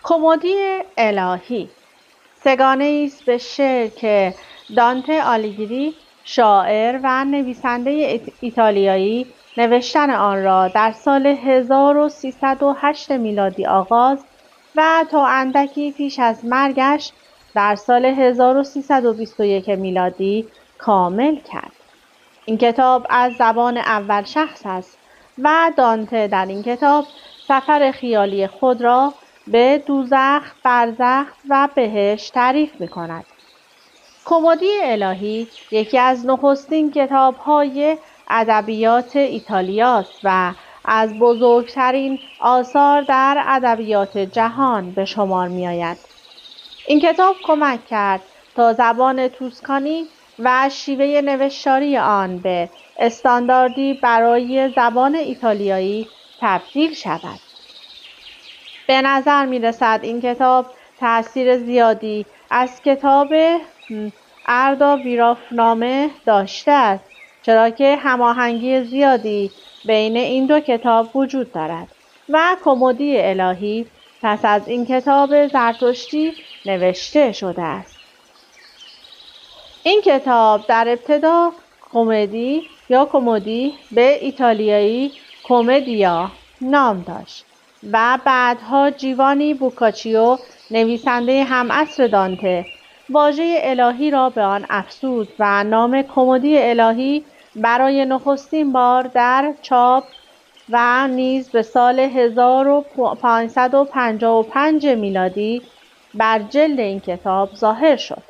کمدی الهی سگانه است به شعر که دانته آلیگری شاعر و نویسنده ایتالیایی نوشتن آن را در سال 1308 میلادی آغاز و تا اندکی پیش از مرگش در سال 1321 میلادی کامل کرد. این کتاب از زبان اول شخص است و دانته در این کتاب سفر خیالی خود را به دوزخ، برزخ و بهشت تعریف می کند. کمدی الهی یکی از نخستین کتاب‌های ادبیات ایتالیاست و از بزرگترین آثار در ادبیات جهان به شمار می‌آید. این کتاب کمک کرد تا زبان توسکانی و شیوه نوشتاری آن به استانداردی برای زبان ایتالیایی تبدیل شود. به نظر می رسد این کتاب تأثیر زیادی از کتاب اردا ویرافنامه داشته است، چرا که هماهنگی زیادی بین این دو کتاب وجود دارد و کمدی الهی پس از این کتاب زرتشتی نوشته شده است. این کتاب در ابتدا کمدی به ایتالیایی کمدیا نام داشت و بعدها جیوانی بوکاچیو نویسنده همعصر دانته واژه الهی را به آن افزود و نام کمدی الهی برای نخستین بار در چاپ و نیز به سال 1555 میلادی بر جلد این کتاب ظاهر شد.